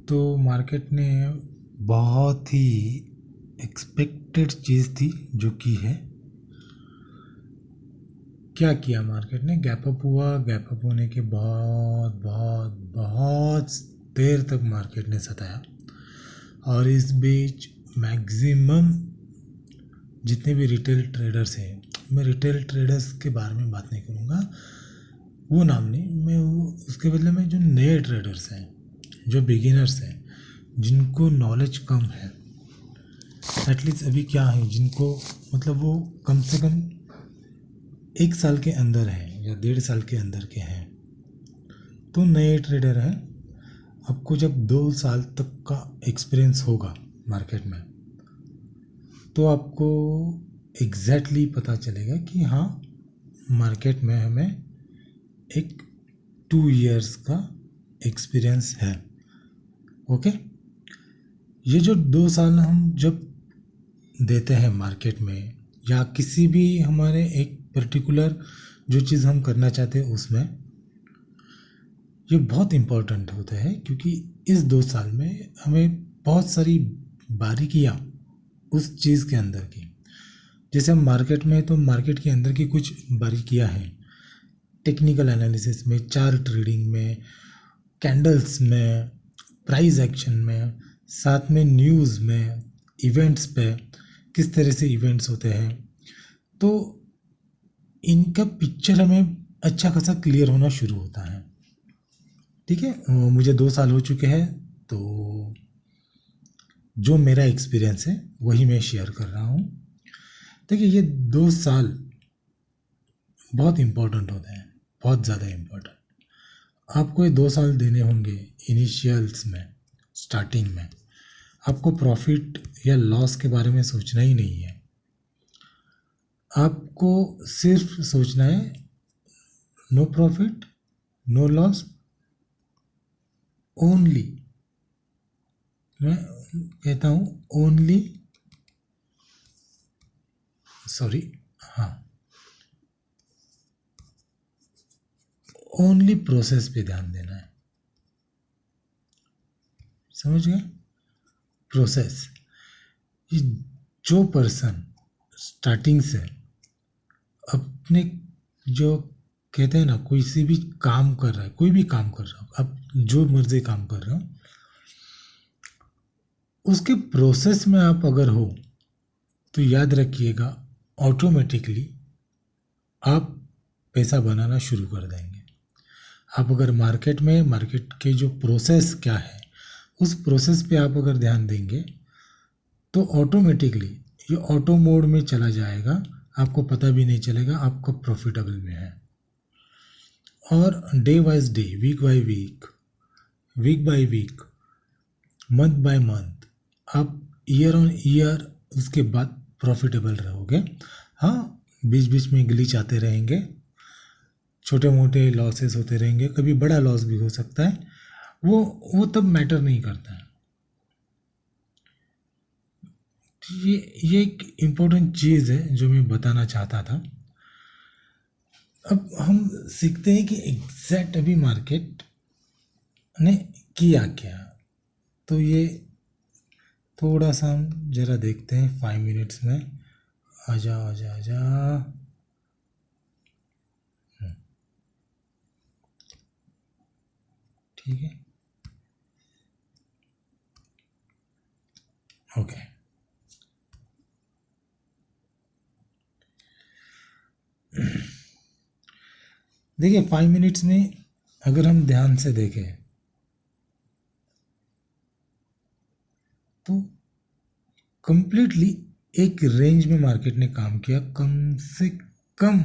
तो मार्केट ने बहुत ही एक्सपेक्टेड चीज़ थी जो की है। क्या किया मार्केट ने? गैप अप हुआ। गैप अप होने के बहुत बहुत बहुत देर तक मार्केट ने सताया, और इस बीच मैक्सिमम जितने भी रिटेल ट्रेडर्स हैं, मैं रिटेल ट्रेडर्स के बारे में बात नहीं करूँगा, वो नाम नहीं, मैं वो उसके बदले में जो नए ट्रेडर्स हैं, जो बिगिनर्स हैं, जिनको नॉलेज कम है, एटलीस्ट अभी क्या है, जिनको मतलब वो कम से कम 1 साल के अंदर हैं या 1.5 साल के अंदर के हैं, तो नए ट्रेडर हैं। आपको जब 2 साल तक का एक्सपीरियंस होगा मार्केट में, तो आपको एग्जैक्टली पता चलेगा कि हाँ, मार्केट में हमें एक 2 इयर्स का एक्सपीरियंस है। ओके, ये जो 2 साल हम जब देते हैं मार्केट में, या किसी भी हमारे एक पर्टिकुलर जो चीज़ हम करना चाहते हैं उसमें, ये बहुत इम्पोर्टेंट होता है, क्योंकि इस 2 साल में हमें बहुत सारी बारीकियाँ उस चीज़ के अंदर की, जैसे हम मार्केट में, तो मार्केट के अंदर की कुछ बारीकियाँ हैं, टेक्निकल एनालिसिस में, चार्ट रीडिंग में, कैंडल्स में, प्राइस एक्शन में, साथ में न्यूज़ में, इवेंट्स पे किस तरह से इवेंट्स होते हैं, तो इनका पिक्चर हमें अच्छा खासा क्लियर होना शुरू होता है। ठीक है, मुझे 2 साल हो चुके हैं, तो जो मेरा एक्सपीरियंस है वही मैं शेयर कर रहा हूँ। देखिए, ये 2 साल बहुत इम्पोर्टेंट होते हैं, बहुत ज़्यादा इम्पोर्टेंट। आपको ये 2 साल देने होंगे इनिशियल्स में, स्टार्टिंग में। आपको प्रॉफिट या लॉस के बारे में सोचना ही नहीं है। आपको सिर्फ सोचना है no profit, no loss, only, मैं कहता हूँ ओनली, सॉरी, हाँ, ओनली प्रोसेस पे ध्यान देना है। समझ गए? प्रोसेस। ये जो पर्सन स्टार्टिंग से अपने, जो कहते हैं ना, कोई सी भी काम कर रहा है, कोई भी काम कर रहा हो, आप जो मर्जी काम कर रहे हो, उसके प्रोसेस में आप अगर हो, तो याद रखिएगा, ऑटोमेटिकली आप पैसा बनाना शुरू कर देंगे। आप अगर मार्केट में, मार्केट के जो प्रोसेस क्या है, उस प्रोसेस पे आप अगर ध्यान देंगे, तो ऑटोमेटिकली ये ऑटो मोड में चला जाएगा, आपको पता भी नहीं चलेगा आप कब प्रॉफिटेबल में है। और day wise day, week by week, week by week, month by month, आप ईयर ऑन ईयर उसके बाद प्रॉफिटेबल रहोगे। हाँ, बीच बीच में ग्लिच आते रहेंगे, छोटे मोटे लॉसेस होते रहेंगे, कभी बड़ा लॉस भी हो सकता है, वो तब मैटर नहीं करता है। ये एक इम्पोर्टेंट चीज़ है जो मैं बताना चाहता था। अब हम सीखते हैं कि एग्जैक्ट अभी मार्केट ने किया क्या। तो ये थोड़ा सा हम ज़रा देखते हैं 5 मिनट्स में। आजा आजा आजा, ठीक है, ओके। देखिए, 5 मिनट्स में अगर हम ध्यान से देखें, तो कंप्लीटली एक रेंज में मार्केट ने काम किया। कम से कम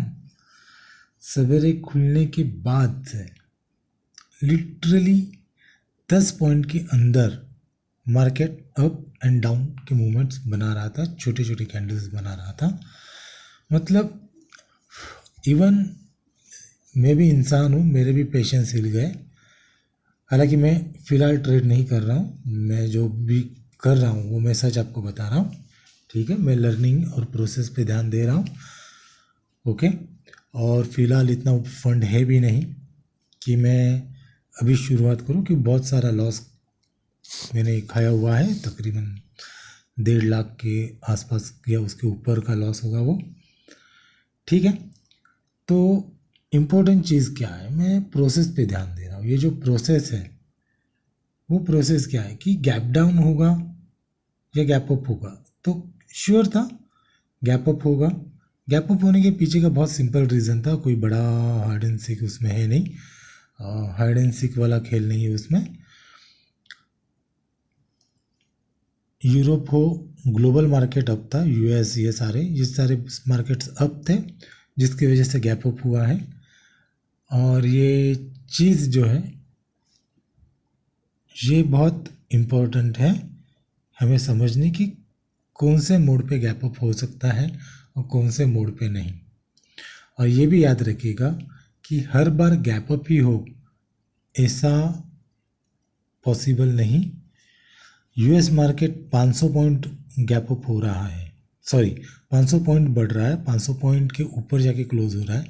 सवेरे खुलने के बाद से लिटरली 10 पॉइंट के अंदर मार्केट अप एंड डाउन के मूवमेंट्स बना रहा था, छोटे छोटे कैंडल्स बना रहा था। मतलब इवन मैं भी इंसान हूँ, मेरे भी पेशेंस हिल गए। हालांकि मैं फ़िलहाल ट्रेड नहीं कर रहा हूँ, मैं जो भी कर रहा हूँ वो मैं सच आपको बता रहा हूँ। ठीक है, मैं लर्निंग और प्रोसेस पे ध्यान दे रहा हूँ। ओके, और फ़िलहाल इतना फंड है भी नहीं कि मैं अभी शुरुआत करूँ, कि बहुत सारा लॉस मैंने खाया हुआ है, तकरीबन 1.5 लाख के आसपास या उसके ऊपर का लॉस होगा वो। ठीक है, तो इम्पोर्टेंट चीज़ क्या है, मैं प्रोसेस पे ध्यान दे रहा हूँ। ये जो प्रोसेस है वो प्रोसेस क्या है कि गैप डाउन होगा या गैप अप होगा। तो श्योर था गैप अप होगा। गैप अप होने के पीछे का बहुत सिंपल रीज़न था, कोई बड़ा हाइड एंड सीक उसमें है नहीं, हाइड एंड सीक वाला खेल नहीं है उसमें। यूरोप हो, ग्लोबल मार्केट अप था, यूएस, ये सारे मार्केट्स अप थे, जिसकी वजह से गैप अप हुआ है। और ये चीज़ जो है ये बहुत इम्पोर्टेंट है हमें समझने की, कौन से मोड पे गैप अप हो सकता है और कौन से मोड पे नहीं। और ये भी याद रखिएगा कि हर बार गैप अप ही हो ऐसा पॉसिबल नहीं। US market 500 point gap up हो रहा है, सॉरी 500 पॉइंट बढ़ रहा है, 500 पॉइंट के ऊपर जाके क्लोज हो रहा है,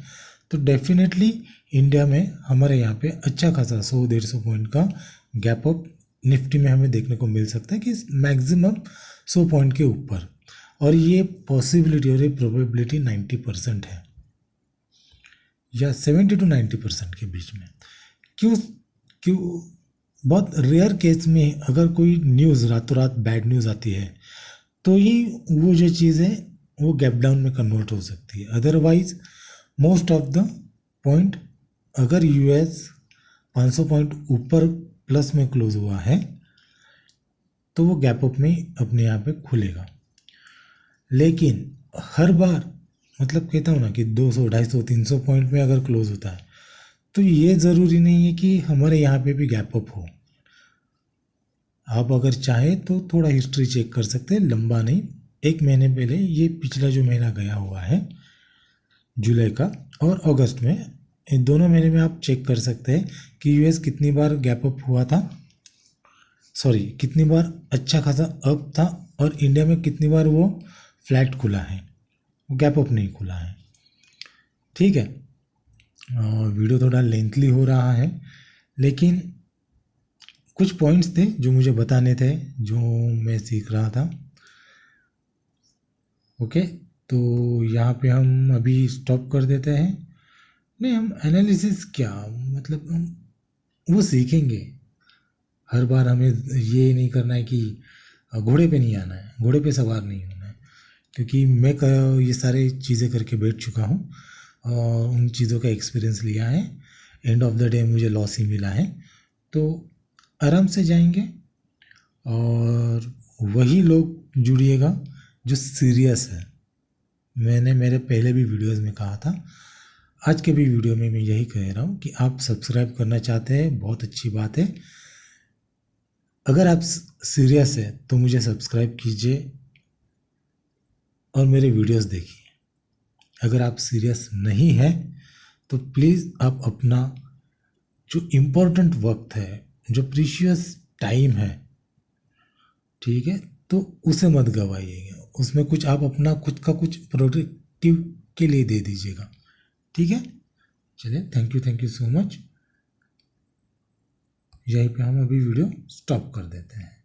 तो डेफिनेटली इंडिया में हमारे यहाँ पे अच्छा खासा 100-150 पॉइंट का गैप अप निफ्टी में हमें देखने को मिल सकता है कि मैक्सिमम 100 पॉइंट के ऊपर। और ये पॉसिबिलिटी और ये प्रोबेबिलिटी 90% है या 70 to 90% के बीच में। क्यों क्यों बहुत रेयर केस में अगर कोई न्यूज़ रातों रात बैड न्यूज़ आती है तो ही वो जो चीज़ है वो गैप डाउन में कन्वर्ट हो सकती है। Otherwise most of the point, अगर यूएस 500 पॉइंट ऊपर प्लस में क्लोज हुआ है तो वो गैप अप में अपने आप पे खुलेगा। लेकिन हर बार मतलब कहता हूँ ना कि 200, 250, 300 पॉइंट में अगर क्लोज होता है तो ये ज़रूरी नहीं है कि हमारे यहाँ पे भी गैप अप हो। आप अगर चाहें तो थोड़ा हिस्ट्री चेक कर सकते हैं, लंबा नहीं, 1 महीने पहले, ये पिछला जो महीना गया हुआ है जुलाई का और अगस्त में, इन दोनों महीने में आप चेक कर सकते हैं कि यूएस कितनी बार गैप अप हुआ था, सॉरी कितनी बार अच्छा खासा अप था, और इंडिया में कितनी बार वो फ्लैट खुला है, वो गैप अप नहीं खुला है। ठीक है, वीडियो थोड़ा लेंथली हो रहा है लेकिन कुछ पॉइंट्स थे जो मुझे बताने थे, जो मैं सीख रहा था। ओके, तो यहाँ पे हम अभी स्टॉप कर देते हैं। नहीं, हम एनालिसिस क्या मतलब हम वो सीखेंगे। हर बार हमें ये नहीं करना है कि घोड़े पे नहीं आना है, घोड़े पे सवार नहीं होना है, क्योंकि मैं ये सारे चीज़ें करके बैठ चुका हूँ और उन चीज़ों का एक्सपीरियंस लिया है। एंड ऑफ द डे मुझे लॉस ही मिला है, तो आराम से जाएंगे और वही लोग जुड़िएगा जो सीरियस है। मैंने मेरे पहले भी वीडियोस में कहा था, आज के भी वीडियो में मैं यही कह रहा हूँ कि आप सब्सक्राइब करना चाहते हैं, बहुत अच्छी बात है। अगर आप सीरियस है तो मुझे सब्सक्राइब कीजिए और मेरे वीडियोस देखिए। अगर आप सीरियस नहीं है तो प्लीज़ आप अपना जो इम्पोर्टेंट वक्त है, जो प्रीशियस टाइम है, ठीक है, तो उसे मत गवाइएगा, उसमें कुछ आप अपना खुद का कुछ प्रोडक्टिव के लिए दे दीजिएगा। ठीक है, चलिए, थैंक यू सो मच। यहीं पे हम अभी वीडियो स्टॉप कर देते हैं।